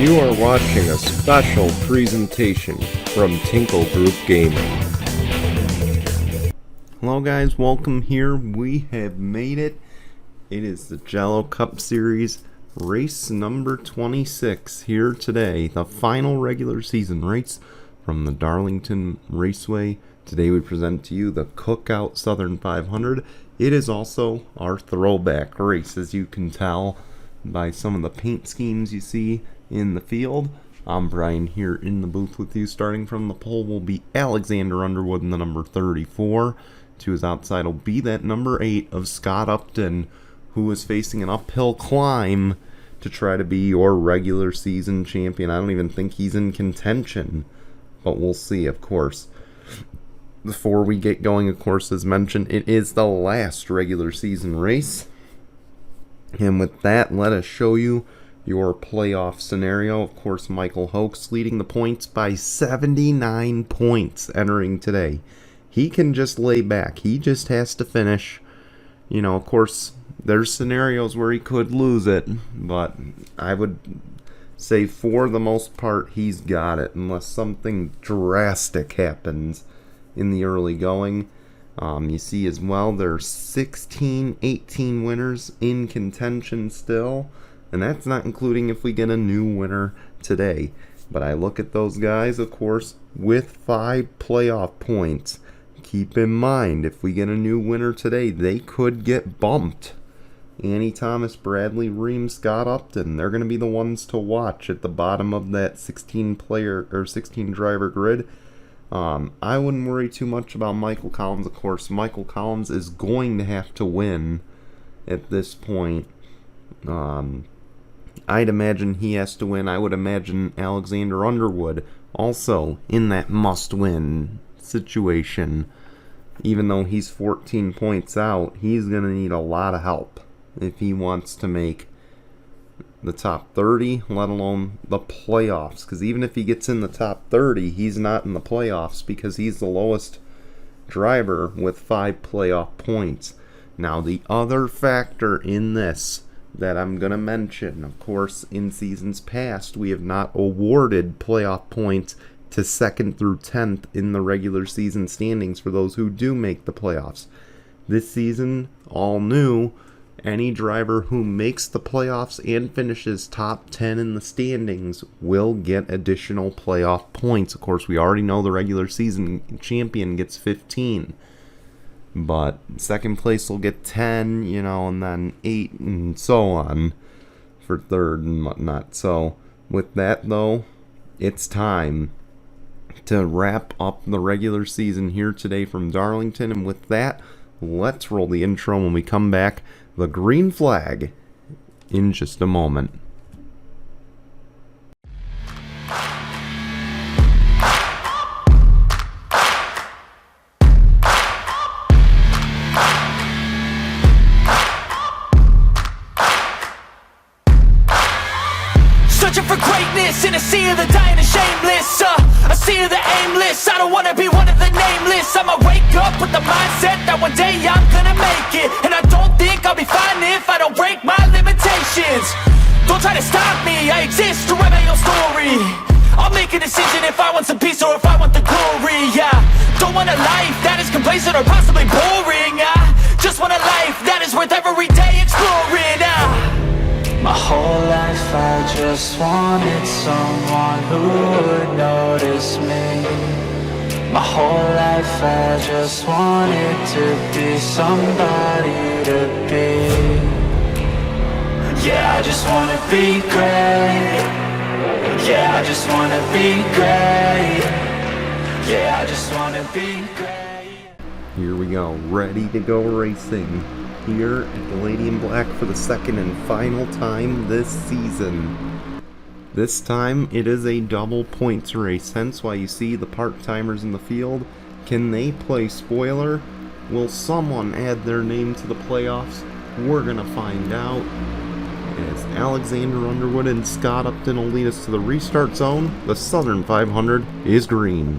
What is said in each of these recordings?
You are watching a special presentation from Tinkle Group Gaming. Hello guys, welcome here. We have made it. It is the Jello Cup Series race number 26 here today. The final regular season race from the Darlington Raceway. Today we present to you the Cookout Southern 500. It is also our throwback race, as you can tell by some of the paint schemes you see in the field. I'm Brian here in the booth with you. Starting from the pole will be Alexander Underwood in the number 34. To his outside will be that number 8 of Scott Upton, who is facing an uphill climb to try to be your regular season champion. I don't even think he's in contention, but we'll see, of course. Before we get going, of course, as mentioned, it is the last regular season race. And with that, let us show you your playoff scenario. Of course, Michael Hoax leading the points by 79 points entering today. He can just lay back. He just has to finish. You know, of course, there's scenarios where he could lose it, but I would say for the most part, he's got it, unless something drastic happens in the early going. You see as well, there's 16, 18 winners in contention still. And that's not including if we get a new winner today. But I look at those guys, of course, with 5 playoff points. Keep in mind, if we get a new winner today, they could get bumped. Annie Thomas, Bradley Reams, Scott Upton, they're going to be the ones to watch at the bottom of that 16 driver grid. I wouldn't worry too much about Michael Collins. Of course, Michael Collins is going to have to win at this point. I'd imagine he has to win. I would imagine Alexander Underwood also in that must-win situation. Even though he's 14 points out, he's going to need a lot of help if he wants to make the top 30, let alone the playoffs. Because even if he gets in the top 30, he's not in the playoffs because he's the lowest driver with 5 playoff points. Now, the other factor in this that I'm going to mention, of course, in seasons past, we have not awarded playoff points to 2nd through 10th in the regular season standings for those who do make the playoffs. This season, all new, any driver who makes the playoffs and finishes top 10 in the standings will get additional playoff points. Of course, we already know the regular season champion gets 15. But second place will get 10, you know, and then 8 and so on for third and whatnot. So with that, though, it's time to wrap up the regular season here today from Darlington. And with that, let's roll the intro when we come back. The green flag in just a moment. Searching for greatness in a sea of the dying and shameless, a sea of the aimless. I don't wanna be one of the nameless. I'ma wake up with the mindset that one day I'm gonna make it. And I don't think I'll be fine if I don't break my limitations. Don't try to stop me, I exist to write my own story. I'll make a decision if I want some peace or if I want the glory, yeah. Don't want a life that is complacent or possibly boring. I just want a life that is worth every day exploring. My whole life I just wanted someone who would notice me. My whole life I just wanted to be somebody to be. Yeah, I just wanna be great. Yeah, I just wanna be great. Yeah, I just wanna be great. Here we go, ready to go racing. Here at the Lady in Black for the second and final time this season. This time it is a double points race, hence why you see the part-timers in the field. Can they play spoiler? Will someone add their name to the playoffs? We're gonna find out. As Alexander Underwood and Scott Upton will lead us to the restart zone. The Southern 500 is green.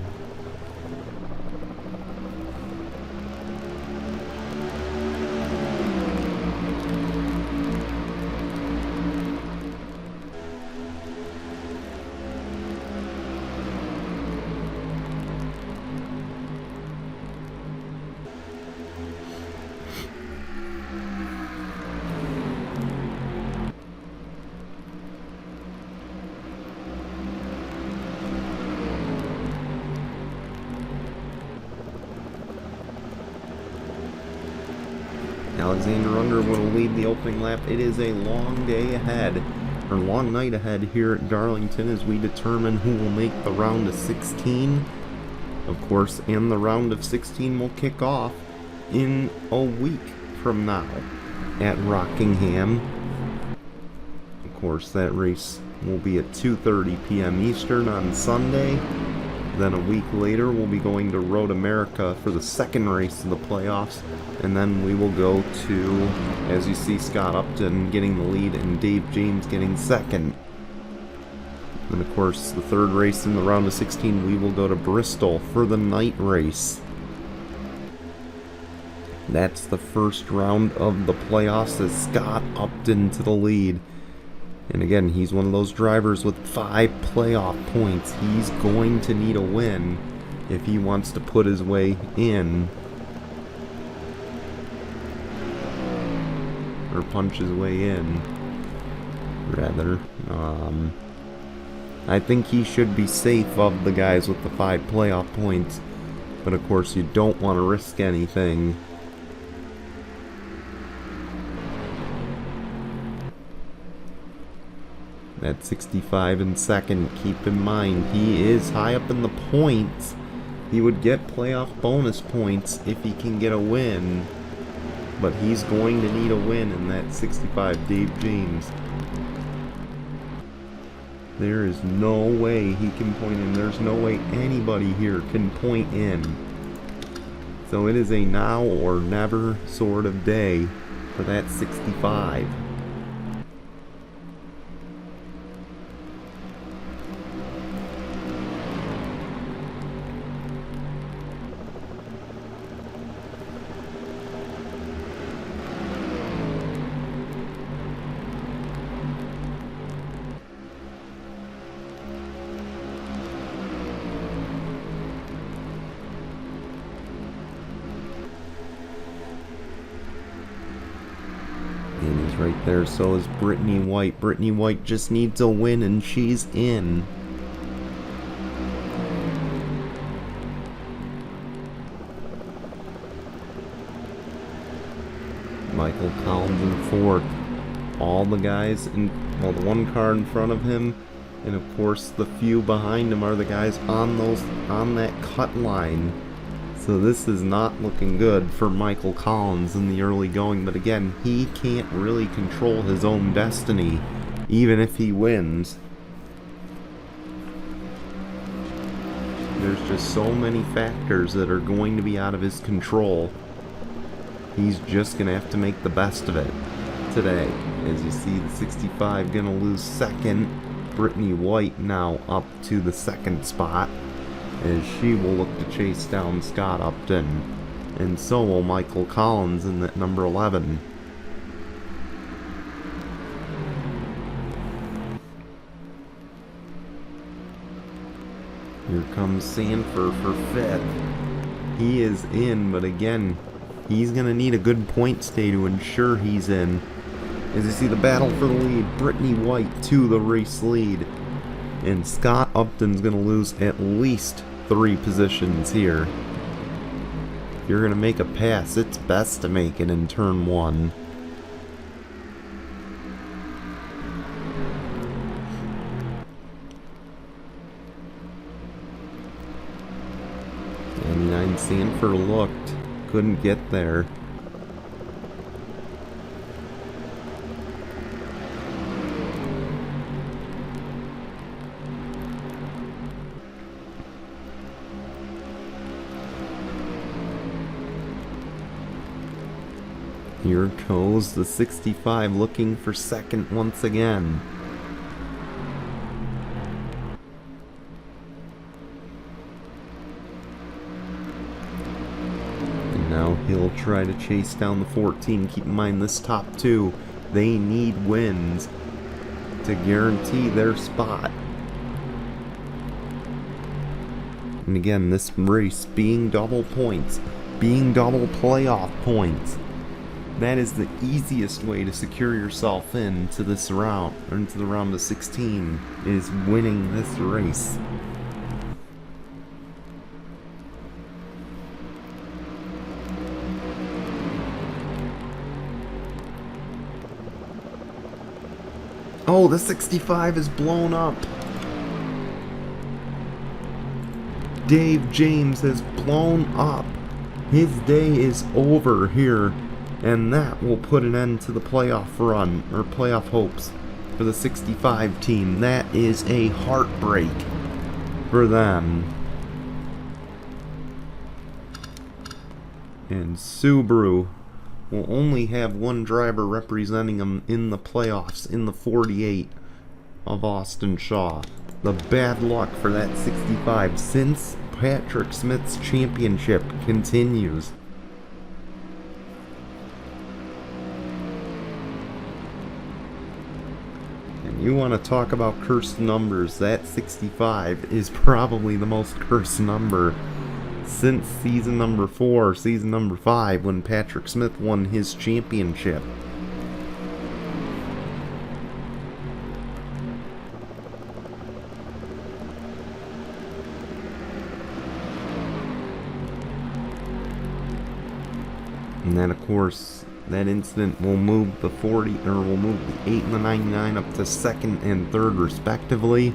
Alexander Underwood will lead the opening lap. It is a long day ahead, or long night ahead here at Darlington as we determine who will make the round of 16. Of course, and the round of 16 will kick off in a week from now at Rockingham. Of course, that race will be at 2:30 p.m. Eastern on Sunday. Then a week later, we'll be going to Road America for the second race of the playoffs. And then we will go to, as you see, Scott Upton getting the lead and Dave James getting second. And of course, the third race in the round of 16, we will go to Bristol for the night race. That's the first round of the playoffs as Scott Upton to the lead. And again, he's one of those drivers with 5 playoff points. He's going to need a win if he wants to put his way in. Or punch his way in, rather. I think he should be safe of the guys with the 5 playoff points. But of course, you don't want to risk anything. At 65 in second, keep in mind, he is high up in the points. He would get playoff bonus points if he can get a win. But he's going to need a win in that 65, Dave James. There is no way he can point in. There's no way anybody here can point in. So it is a now or never sort of day for that 65. And he's right there, so is Brittany White. Brittany White just needs a win and she's in. Michael Collins in fourth. All the guys in, well, the one car in front of him, and of course the few behind him are the guys on that cut line. So this is not looking good for Michael Collins in the early going, but again, he can't really control his own destiny, even if he wins. There's just so many factors that are going to be out of his control. He's just going to have to make the best of it today. As you see, the 65 going to lose second. Brittany White now up to the second spot, as she will look to chase down Scott Upton. And so will Michael Collins in that number 11. Here comes Sanford for fifth. He is in, but again, he's going to need a good point stay to ensure he's in. As you see the battle for the lead, Brittany White to the race lead. And Scott Upton's going to lose at least 3 positions here. If you're going to make a pass, it's best to make it in turn 1. And Sanford looked, couldn't get there. Here goes the 65 looking for second once again. And now he'll try to chase down the 14. Keep in mind this top 2, they need wins to guarantee their spot. And again, this race being double points, being double playoff points, that is the easiest way to secure yourself into this round, or into the round of 16, is winning this race. Oh, the 65 is blown up. Dave James has blown up. His day is over here, and that will put an end to the playoff run, or playoff hopes, for the 65 team. That is a heartbreak for them. And Subaru will only have one driver representing them in the playoffs in the 48 of Austin Shaw. The bad luck for that 65 since Patrick Smith's championship continues. And you want to talk about cursed numbers, that 65 is probably the most cursed number since season number 4, season number 5, when Patrick Smith won his championship. And then, of course, that incident will move the 40, or will move the 8 and the 99 up to 2nd and 3rd respectively.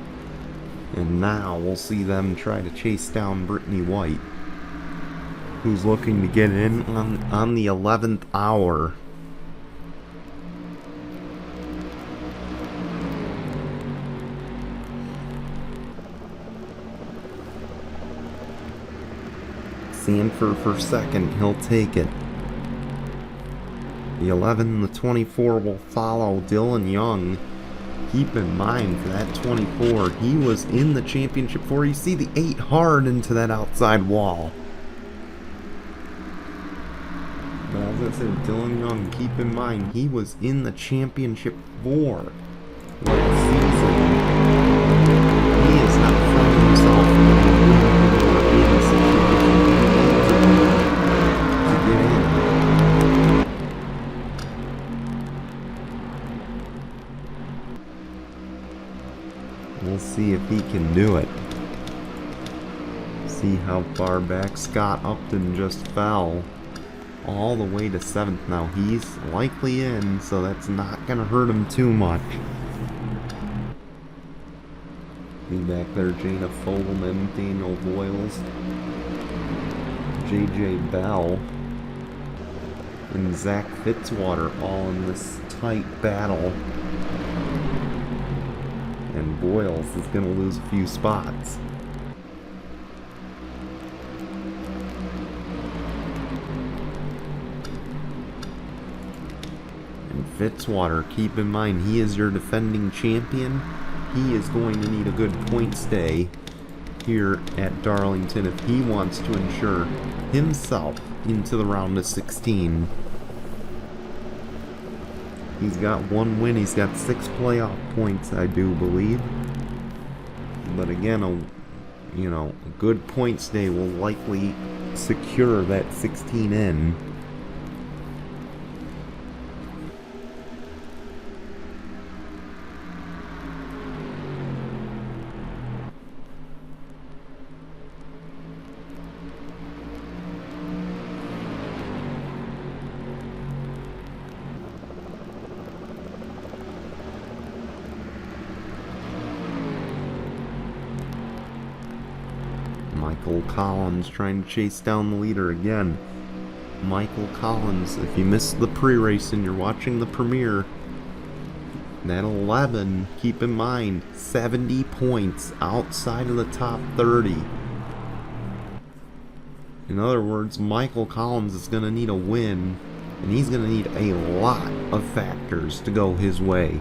And now we'll see them try to chase down Brittany White, who's looking to get in on the 11th hour. Sanford for 2nd, he'll take it. The 11 and the 24 will follow Dylan Young. Keep in mind, for that 24, he was in the championship 4. You see the 8 hard into that outside wall. But as I said, Dylan Young, keep in mind, he was in the championship 4 last season. He is not from himself in the situation to get in. We'll see if he can do it. See how far back Scott Upton just fell. All the way to 7th now. He's likely in, so that's not going to hurt him too much. Be back there, Jana Fogelman, Daniel Boyles, JJ Bell, and Zach Fitzwater all in this tight battle. And Boyles is going to lose a few spots. And Fitzwater, keep in mind, he is your defending champion. He is going to need a good point stay here at Darlington if he wants to ensure himself into the round of 16. He's got 1 win. He's got 6 playoff points, I do believe. But again, a good points day will likely secure that 16 in. Michael Collins trying to chase down the leader again. Michael Collins, if you missed the pre-race and you're watching the premiere, that 11, keep in mind, 70 points outside of the top 30. In other words, Michael Collins is going to need a win, and he's going to need a lot of factors to go his way.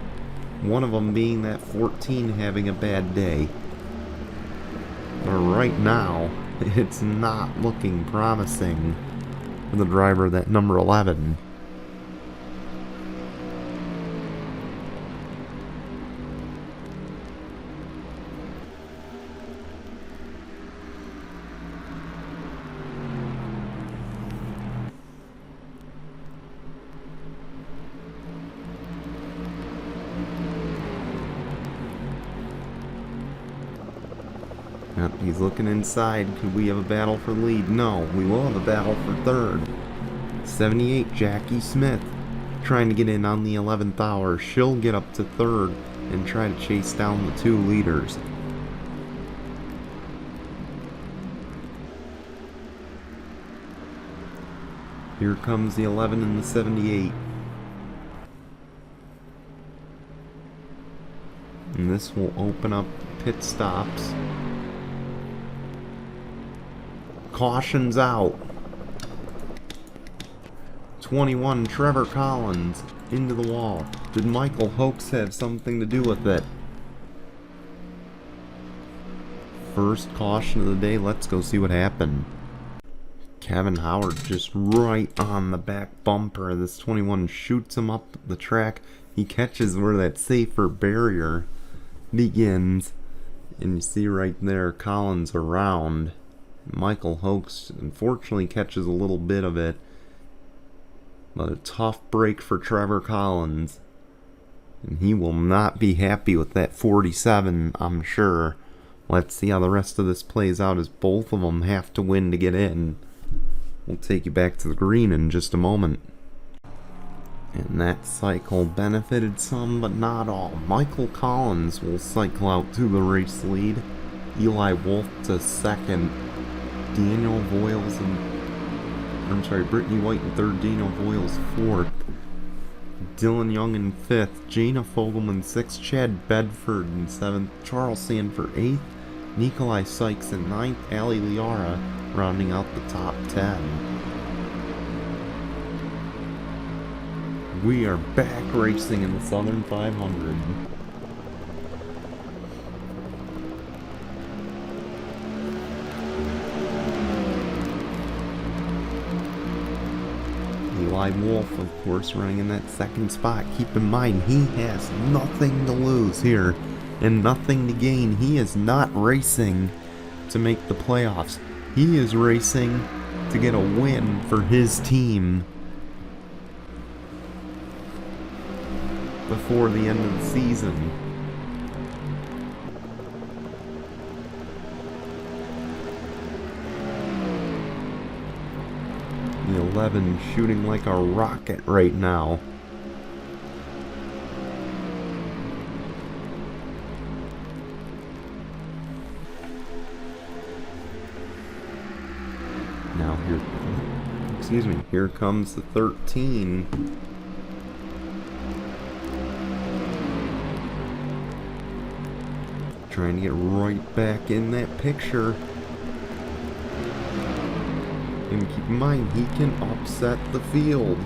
One of them being that 14 having a bad day. But right now, it's not looking promising for the driver, that number 11. Yep, he's looking inside. Could we have a battle for the lead? No, we will have a battle for 3rd. 78, Jackie Smith, trying to get in on the 11th hour. She'll get up to 3rd. and try to chase down the 2 leaders. Here comes the 11 and the 78. And this will open up pit stops. Caution's out. 21, Trevor Collins, into the wall. Did Michael Hoax have something to do with it? First caution of the day, let's go see what happened. Kevin Howard just right on the back bumper. This 21 shoots him up the track. He catches where that safer barrier begins. And you see right there, Collins around. Michael Hoax unfortunately catches a little bit of it. But a tough break for Trevor Collins. And he will not be happy with that 47, I'm sure. Let's see how the rest of this plays out as both of them have to win to get in. We'll take you back to the green in just a moment. And that cycle benefited some, but not all. Michael Collins will cycle out to the race lead. Eli Wolf to second. Daniel Voiles Brittany White in third. Daniel Voiles fourth. Dylan Young in fifth. Jana Fogelman sixth. Chad Bedford in seventh. Charles Sanford eighth. Nikolai Sykes in ninth. Ali Liara rounding out the top 10. We are back racing in the Southern 500. Eli Wolf, of course, running in that second spot. Keep in mind, he has nothing to lose here and nothing to gain. He is not racing to make the playoffs. He is racing to get a win for his team before the end of the season. The 11 shooting like a rocket right now. Now here comes the 13. Trying to get right back in that picture. And keep in mind, he can upset the field.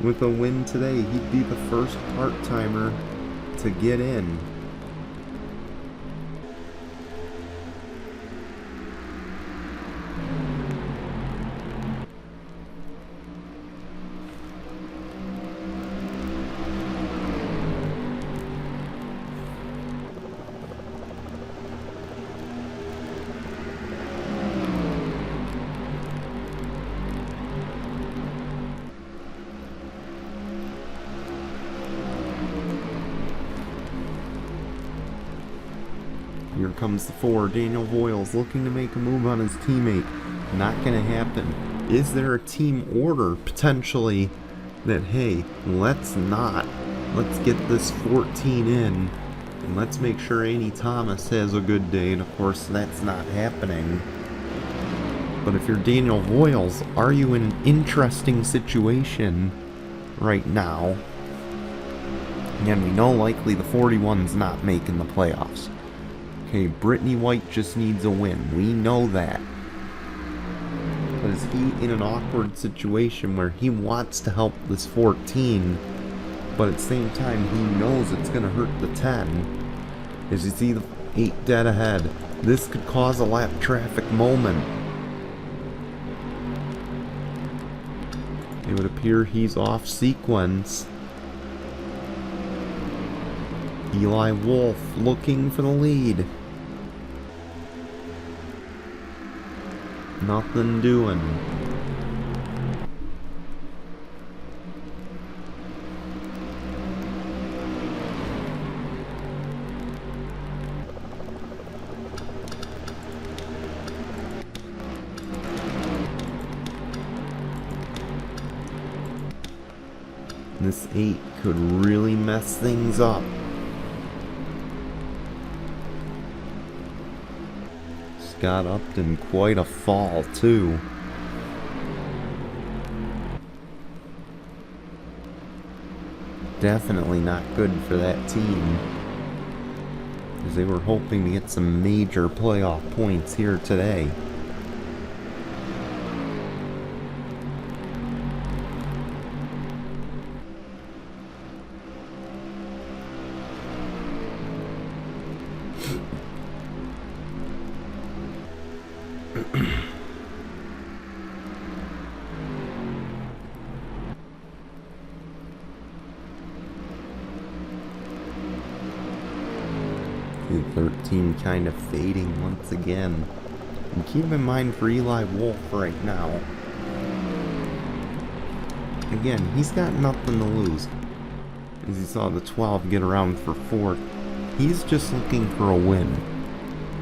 With a win today, he'd be the first part-timer to get in. Here comes the 4, Daniel Voiles, looking to make a move on his teammate. Not gonna happen. Is there a team order, potentially, that, hey, let's get this 14 in, and let's make sure Annie Thomas has a good day, and of course that's not happening. But if you're Daniel Voiles, are you in an interesting situation right now? Again, we know likely the 41's not making the playoffs. Okay, Brittany White just needs a win. We know that. But is he in an awkward situation where he wants to help this 14, but at the same time he knows it's going to hurt the 10? As you see the 8 dead ahead, this could cause a lap traffic moment. It would appear he's off sequence. Eli Wolf looking for the lead. Nothing doing. This 8 could really mess things up. Got up in quite a fall, too. Definitely not good for that team, as they were hoping to get some major playoff points here today. The 13 kind of fading once again. And keep in mind for Eli Wolf right now, again, he's got nothing to lose. As you saw the 12 get around for 4th, he's just looking for a win.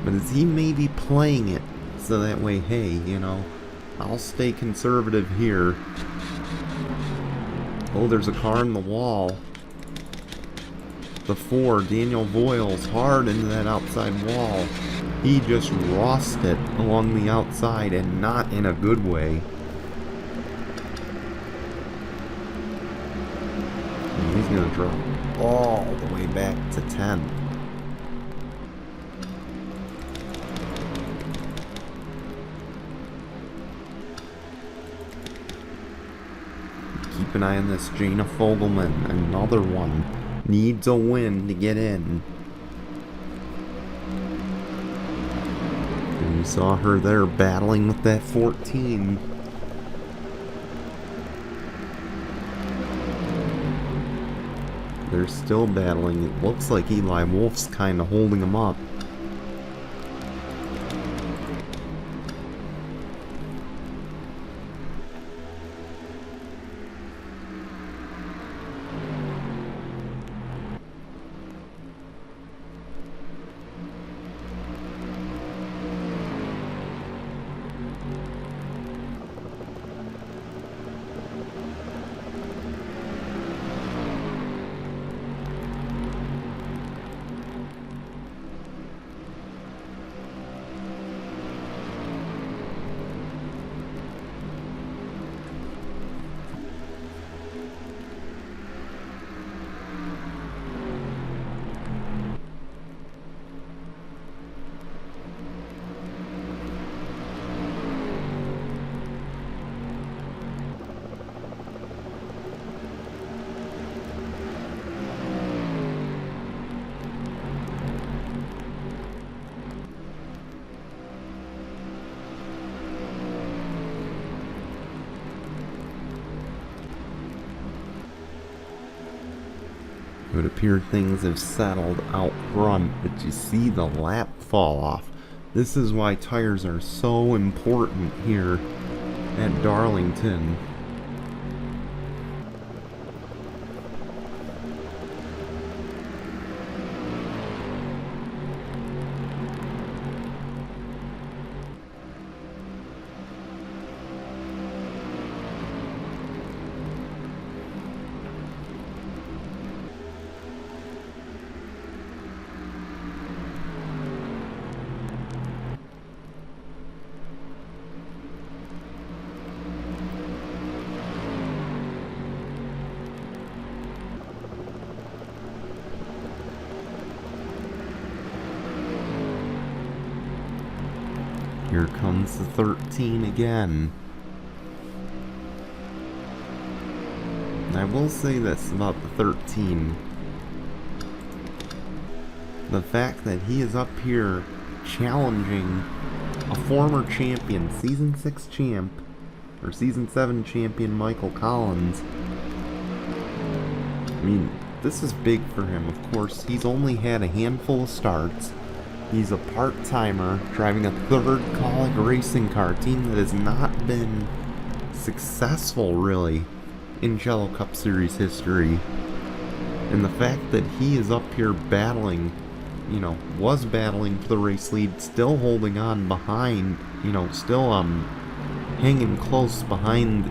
But is he maybe playing it so that way, hey, you know, I'll stay conservative here. Oh, there's a car in the wall. The 4, Daniel Voiles, hard into that outside wall. He just rossed it along the outside, and not in a good way. And he's going to drop all the way back to 10. Keep an eye on this Jana Fogelman, another one. Needs a win to get in. And you saw her there battling with that 14. They're still battling. It looks like Eli Wolf's kind of holding them up. It would appear things have settled out front, but you see the lap fall off. This is why tires are so important here at Darlington. Here comes the 13 again. And I will say this about the 13. The fact that he is up here challenging a former champion, Season 6 champ, or Season 7 champion Michael Collins. I mean, this is big for him. Of course, he's only had a handful of starts. He's a part-timer driving a third college racing car team that has not been successful, really, in Jello Cup Series history. And the fact that he is up here battling, you know, was battling for the race lead, still holding on behind, you know, still hanging close behind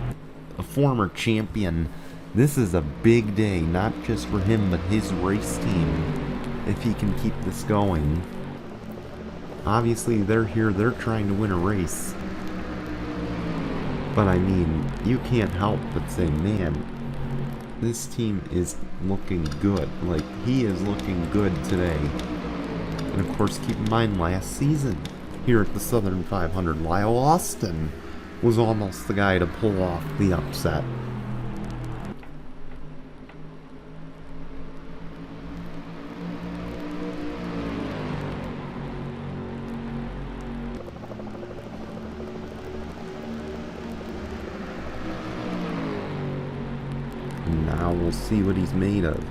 a former champion, This is a big day, not just for him, but his race team, if he can keep this going. Obviously, they're here, they're trying to win a race. But I mean, you can't help but say, man, this team is looking good. Like, he is looking good today. And of course, keep in mind, last season, here at the Southern 500, Lyle Austin was almost the guy to pull off the upset. Now we'll see what he's made of.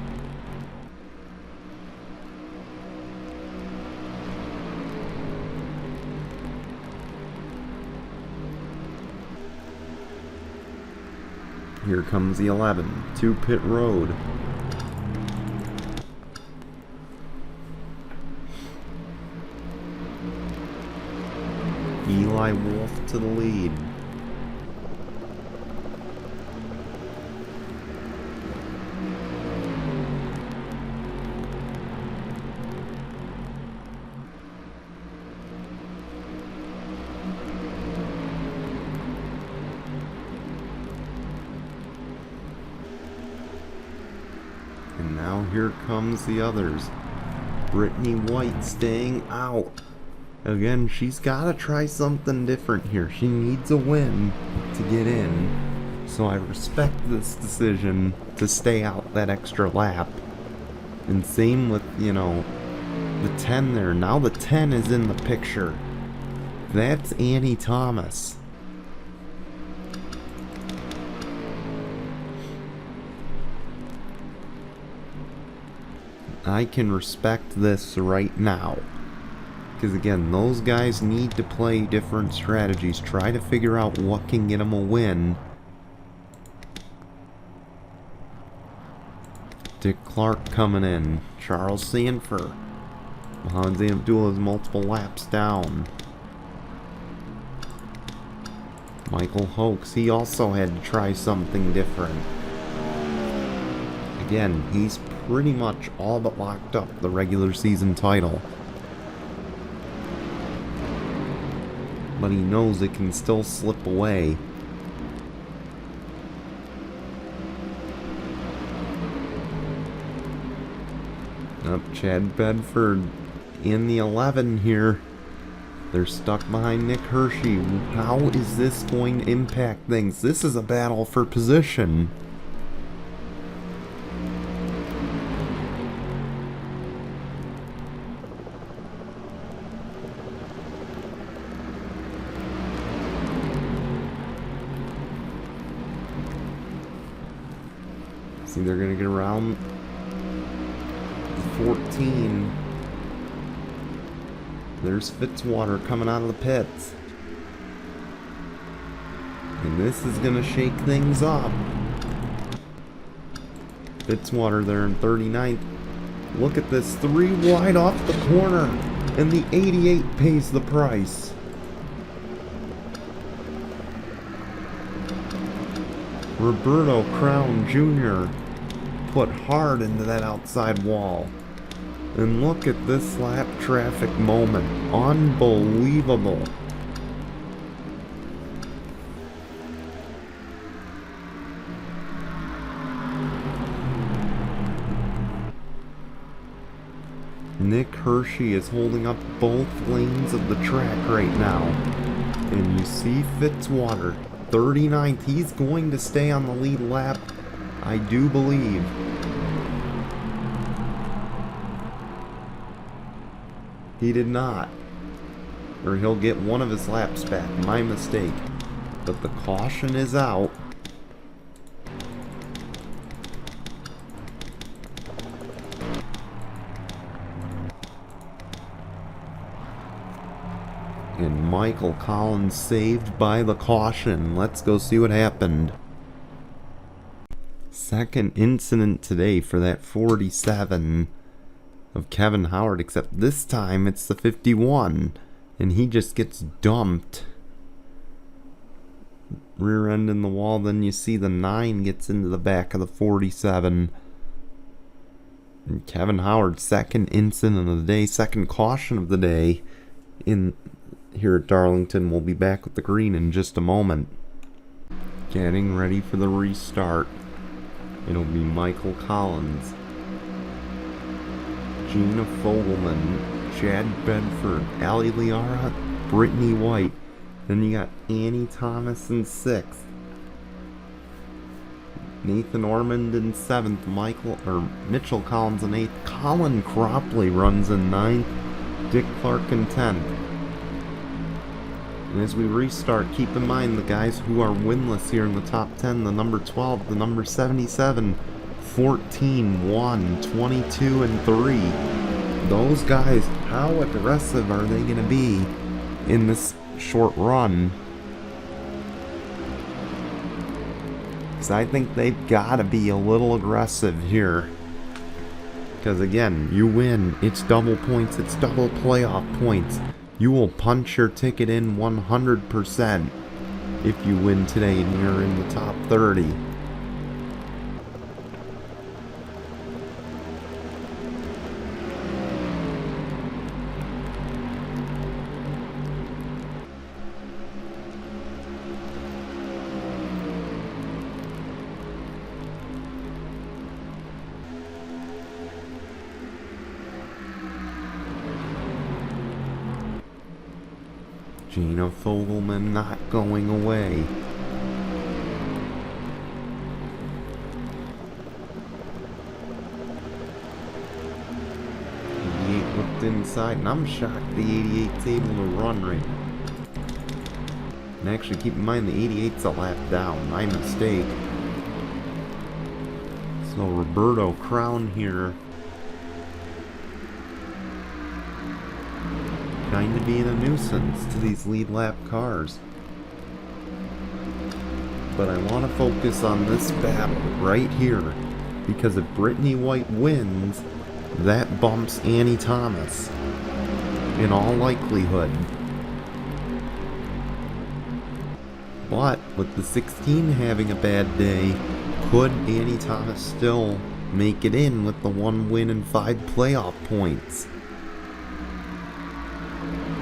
Here comes the 11 to pit road. Eli Wolf to the lead. And now here comes the others. Brittany White staying out. Again, she's got to try something different here. She needs a win to get in. So I respect this decision to stay out that extra lap. And same with, you know, the 10 there. Now the 10 is in the picture. That's Annie Thomas. I can respect this right now. Because again, those guys need to play different strategies. Try to figure out what can get them a win. Dick Clark coming in. Charles Sanford. Mohamed Abdullah is multiple laps down. Michael Hoax, he also had to try something different. Again, he's pretty much all but locked up the regular season title. But he knows it can still slip away. Up Chad Bedford in the 11 here. They're stuck behind Nick Hershey. How is this going to impact things? This is a battle for position. See, they're going to get around the 14. There's Fitzwater coming out of the pits. And this is going to shake things up. Fitzwater there in 39th. Look at this, 3 wide off the corner. And the 88 pays the price. Roberto Crown Jr. put hard into that outside wall. And look at this lap traffic moment. Unbelievable. Nick Hershey is holding up both lanes of the track right now. And you see Fitzwater, 39th. He's going to stay on the lead lap, I do believe. He did not. Or he'll get one of his laps back. My mistake. But the caution is out. And Michael Collins saved by the caution. Let's go see what happened. Second incident today for that 47 of Kevin Howard, except this time it's the 51. And he just gets dumped. rear end in the wall. Then you see the 9 gets into the back of the 47. And Kevin Howard, second incident of the day, second caution of the day in here at Darlington. We'll be back with the green in just a moment. Getting ready for the restart. It'll be Michael Collins, Gina Fogelman, Chad Bedford, Allie Liara, Brittany White. Then you got Annie Thomas in 6th. Nathan Ormond in 7th. Mitchell Collins in 8th. Colin Cropley runs in 9th. Dick Clark in 10th. And as we restart, keep in mind the guys who are winless here in the top 10. The number 12, the number 77, 14, 1, 22, and 3. Those guys, how aggressive are they going to be in this short run? Because I think they've got to be a little aggressive here. Because again, you win, it's double points, it's double playoff points. You will punch your ticket in 100% if you win today and you're in the top 30. Gina Fogelman not going away. Looked inside, and I'm shocked the 88's able to run right now. And actually, keep in mind the 88's a lap down. My mistake. So Roberto Crown here, kind of being a nuisance to these lead lap cars. But I want to focus on this battle right here, because if Brittany White wins, that bumps Annie Thomas in all likelihood. But with the 16 having a bad day, could Annie Thomas still make it in with the 1 win and 5 playoff points?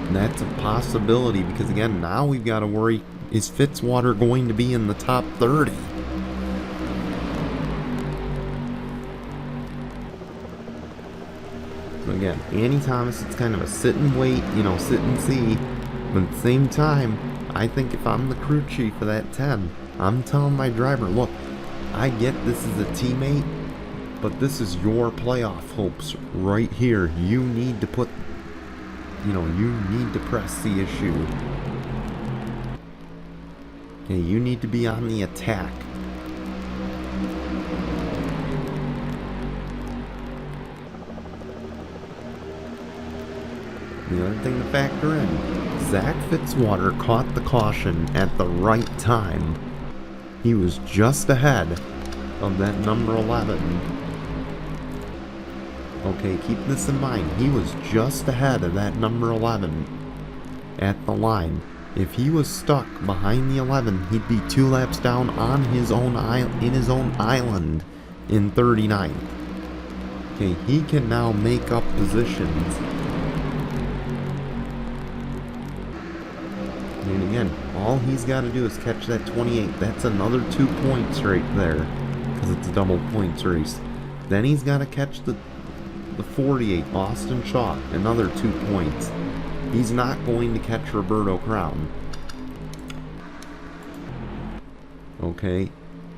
And that's a possibility, because again, now we've got to worry, is Fitzwater going to be in the top 30? So again, Annie Thomas, it's kind of a sit and wait, sit and see. But at the same time, I think if I'm the crew chief of that 10, I'm telling my driver, look, I get this is a teammate, but this is your playoff hopes right here. You need to put, you need to press the issue. Okay, you need to be on the attack. The other thing to factor in, Zach Fitzwater caught the caution at the right time. He was just ahead of that number 11. Okay, keep this in mind. He was just ahead of that number 11 at the line. If he was stuck behind the 11, he'd be 2 laps down on his own in his own island in 39. Okay, he can now make up positions. And again, all he's got to do is catch that 28. That's another 2 points right there, because it's a double points race. Then he's got to catch the 48, Austin Shaw, another 2 points. He's not going to catch Roberto Crown. Okay,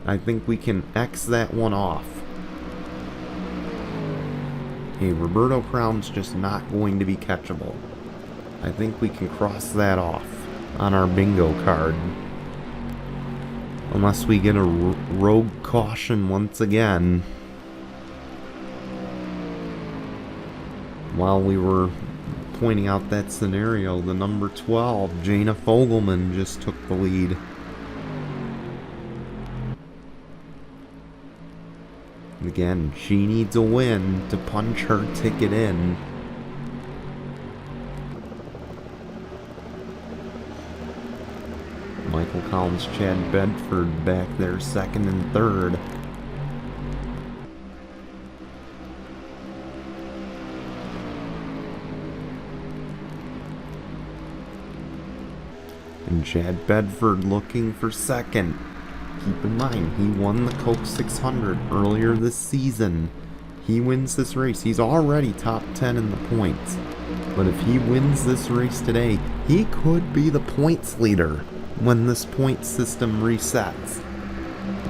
I think we can X that one off. Hey, Roberto Crown's just not going to be catchable. I think we can cross that off on our bingo card. Unless we get a rogue caution once again. While we were pointing out that scenario, the number 12, Jana Fogelman, just took the lead. Again, she needs a win to punch her ticket in. Michael columns. Chad Bedford back there, second and third. And Chad Bedford looking for second. Keep in mind, he won the Coke 600 earlier this season. He wins this race, he's already top 10 in the points. But if he wins this race today, he could be the points leader when this point system resets.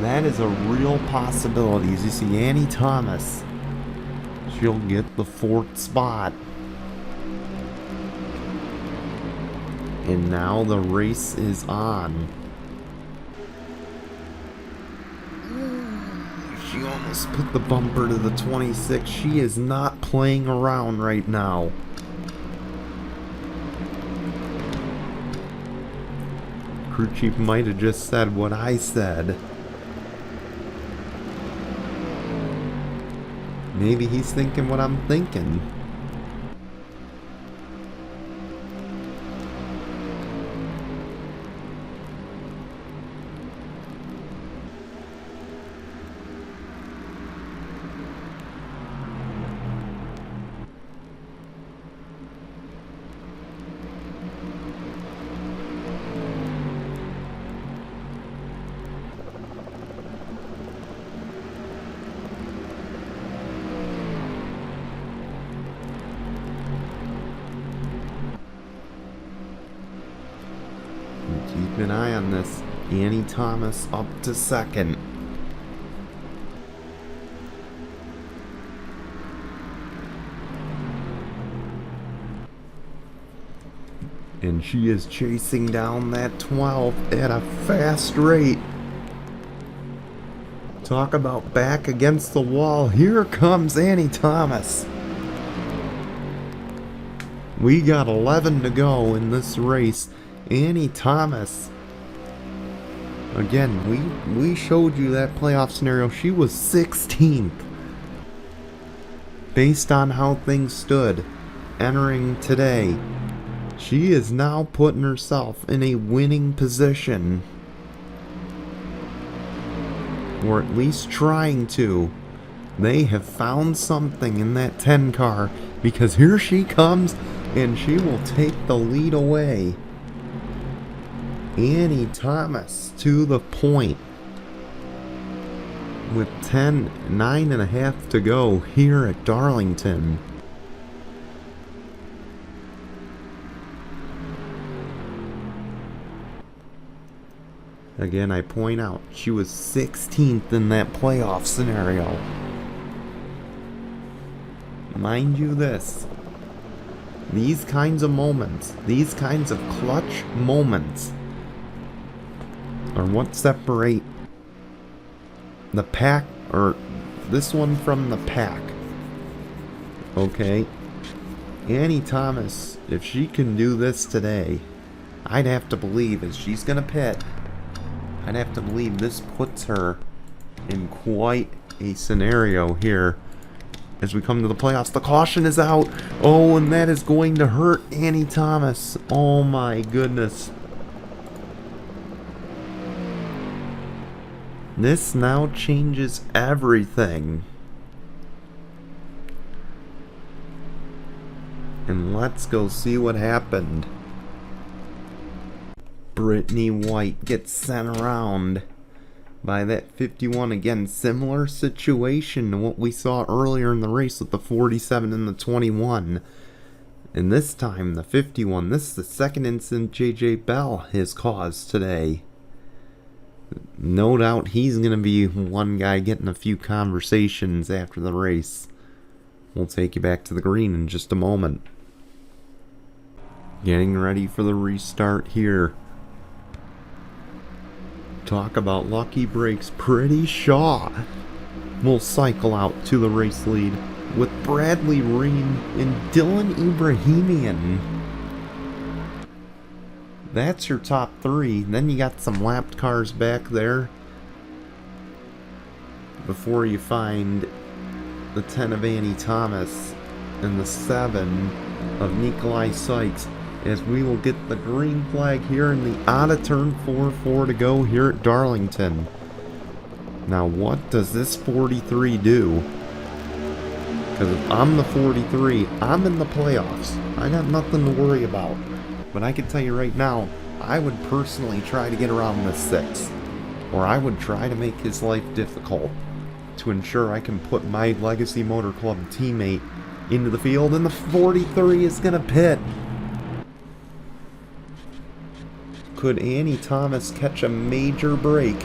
That is a real possibility. As you see, Annie Thomas, she'll get the 4th spot. And now the race is on. She almost put the bumper to the 26. She is not playing around right now. Crew chief might have just said what I said. Maybe he's thinking what I'm thinking. Keep an eye on this. Annie Thomas up to second. And she is chasing down that 12 at a fast rate. Talk about back against the wall. Here comes Annie Thomas. We got 11 to go in this race. Annie Thomas. Again, we showed you that playoff scenario. She was 16th. Based on how things stood entering today, she is now putting herself in a winning position. Or at least trying to. They have found something in that 10 car, because here she comes and she will take the lead away. Annie Thomas to the point with 9.5 to go here at Darlington. Again, I point out, she was 16th in that playoff scenario. Mind you this, these kinds of moments, these kinds of clutch moments are what separate the pack, or this one from the pack. Okay? Annie Thomas, if she can do this today, I'd have to believe, as she's gonna pit, I'd have to believe this puts her in quite a scenario here as we come to the playoffs. The caution is out. Oh, and that is going to hurt Annie Thomas. Oh my goodness. This now changes everything. And let's go see what happened. Brittany White gets sent around by that 51. Again, similar situation to what we saw earlier in the race with the 47 and the 21. And this time, the 51. This is the second incident JJ Bell has caused today. No doubt he's going to be one guy getting a few conversations after the race. We'll take you back to the green in just a moment. Getting ready for the restart here. Talk about lucky breaks. Pretty Shaw will cycle out to the race lead with Bradley Ream and Dylan Ibrahimian. That's your top three. Then you got some lapped cars back there before you find the 10 of Annie Thomas and the 7 of Nikolai Sykes. as we will get the green flag here in the out of turn 4-4 to go here at Darlington. Now what does this 43 do? Because if I'm the 43, I'm in the playoffs. I got nothing to worry about. But I can tell you right now, I would personally try to get around the 6. Or I would try to make his life difficult to ensure I can put my Legacy Motor Club teammate into the field, and the 43 is going to pit. Could Annie Thomas catch a major break?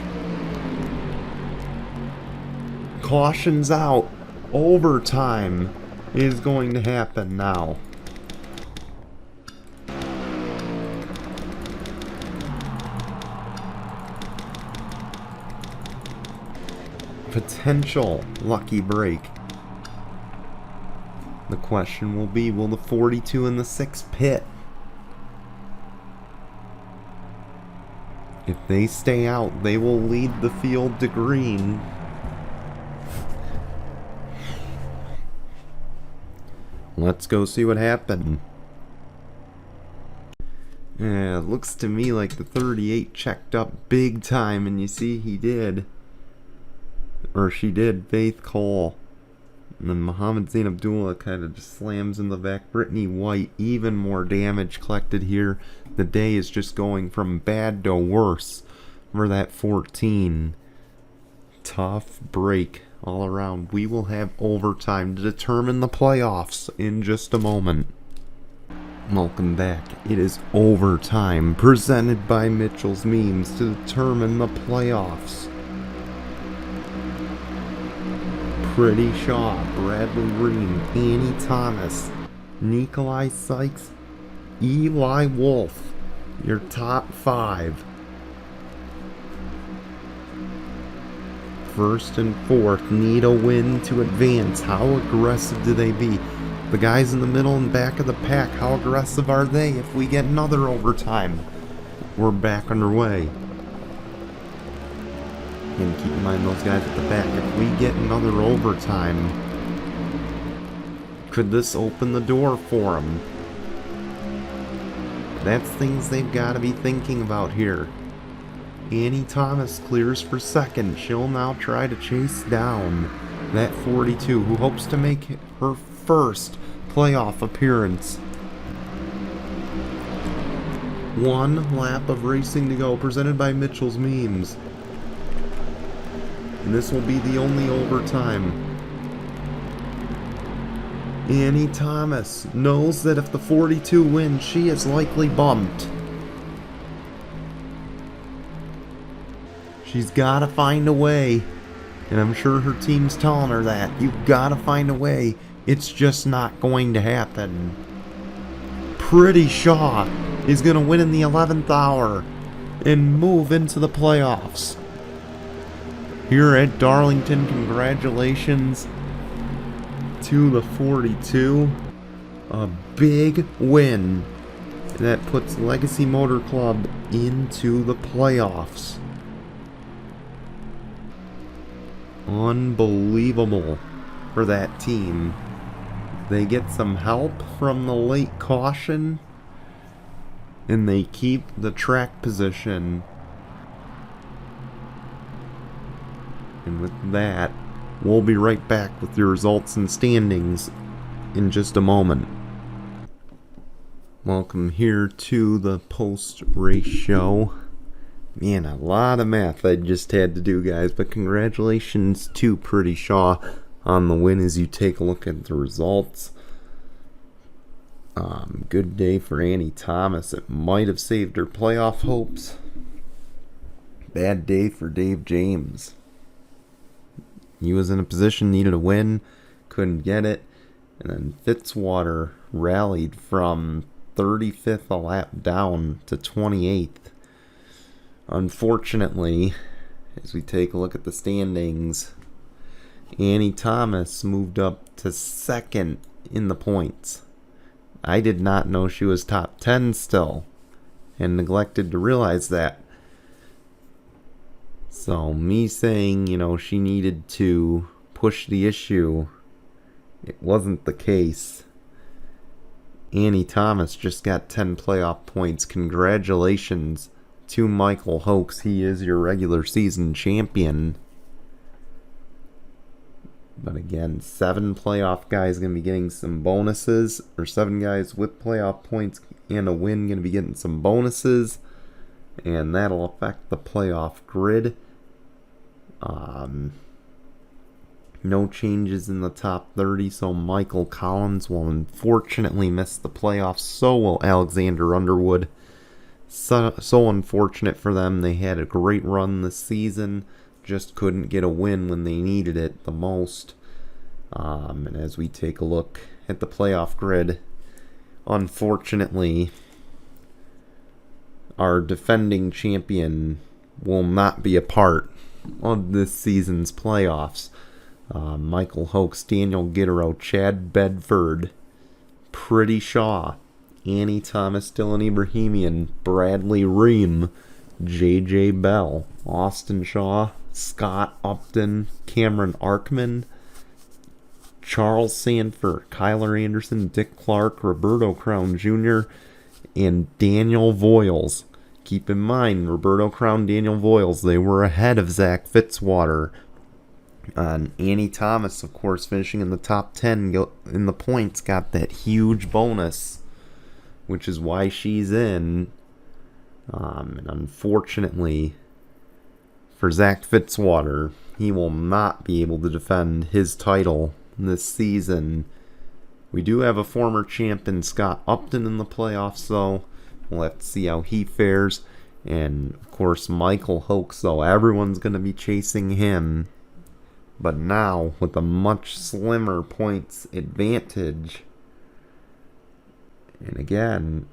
Caution's out. Overtime is going to happen now. Potential lucky break. The question will be, will the 42 and the 6 pit? If they stay out, they will lead the field to green. Let's go see what happened. Yeah, it looks to me like the 38 checked up big time, and you see he did. Or she did, Faith Cole. And then Muhammad Zain Abdullah kind of just slams in the back. Brittany White, even more damage collected here. The day is just going from bad to worse for that 14. Tough break all around. We will have overtime to determine the playoffs in just a moment. Welcome back. It is overtime, presented by Mitchell's Memes, to determine the playoffs. Pretty Shaw, Bradley Green, Annie Thomas, Nikolai Sykes, Eli Wolf, your top 5. First and fourth need a win to advance. How aggressive do they be? The guys in the middle and back of the pack, how aggressive are they if we get another overtime? We're back underway. And keep in mind those guys at the back. If we get another overtime, could this open the door for them? That's things they've got to be thinking about here. Annie Thomas clears for second. She'll now try to chase down that 42, who hopes to make her first playoff appearance. One lap of racing to go, presented by Mitchell's Memes. And this will be the only overtime. Annie Thomas knows that if the 42 wins, she is likely bumped. She's gotta find a way. And I'm sure her team's telling her that. You've gotta find a way. It's just not going to happen. Pretty Shaw is gonna win in the 11th hour and move into the playoffs. Here at Darlington, congratulations to the 42. A big win that puts Legacy Motor Club into the playoffs. Unbelievable for that team. They get some help from the late caution, and they keep the track position. And with that, we'll be right back with the results and standings in just a moment. Welcome here to the post-race show. Man, a lot of math I just had to do, guys, but congratulations to Pretty Shaw on the win as you take a look at the results. Good day for Annie Thomas. It might have saved her playoff hopes. Bad day for Dave James. He was in a position, needed a win, couldn't get it, and then Fitzwater rallied from 35th a lap down to 28th. Unfortunately, as we take a look at the standings, Annie Thomas moved up to second in the points. I did not know she was top 10 still, and neglected to realize that. So me saying, she needed to push the issue, it wasn't the case. Annie Thomas just got 10 playoff points. Congratulations to Michael Hoax. He is your regular season champion. But again, 7 playoff guys going to be getting some bonuses, or 7 guys with playoff points and a win going to be getting some bonuses, and that'll affect the playoff grid. No changes in the top 30, so Michael Collins will unfortunately miss the playoffs. So will Alexander Underwood. So unfortunate for them. They had a great run this season, just couldn't get a win when they needed it the most. And as we take a look at the playoff grid, unfortunately, our defending champion will not be a part of this season's playoffs. Michael Hoax, Daniel Gittero, Chad Bedford, Pretty Shaw, Annie Thomas, Dylan Ibrahimian, Bradley Ream, J.J. Bell, Austin Shaw, Scott Upton, Cameron Arkman, Charles Sanford, Kyler Anderson, Dick Clark, Roberto Crown Jr., and Daniel Voiles. Keep in mind, Roberto Crown, Daniel Voiles, they were ahead of Zach Fitzwater. And Annie Thomas, of course, finishing in the top 10 in the points, got that huge bonus, which is why she's in. And unfortunately, for Zach Fitzwater, he will not be able to defend his title this season. We do have a former champion, Scott Upton, in the playoffs, though. We'll have to see how he fares. And, of course, Michael Hoax, though. Everyone's going to be chasing him. But now, with a much slimmer points advantage, and again,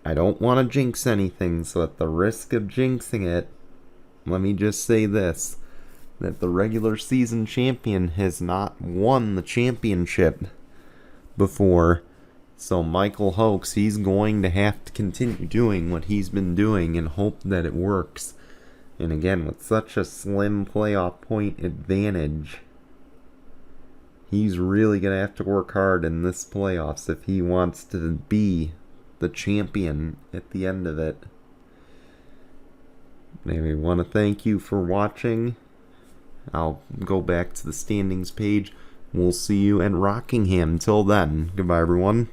I don't want to jinx anything, so at the risk of jinxing it, let me just say this, that the regular season champion has not won the championship before. So Michael Hoax, he's going to have to continue doing what he's been doing and hope that it works. And again, with such a slim playoff point advantage, he's really going to have to work hard in this playoffs if he wants to be the champion at the end of it. Anyway, I want to thank you for watching. I'll go back to the standings page. We'll see you at Rockingham. Until then, goodbye everyone.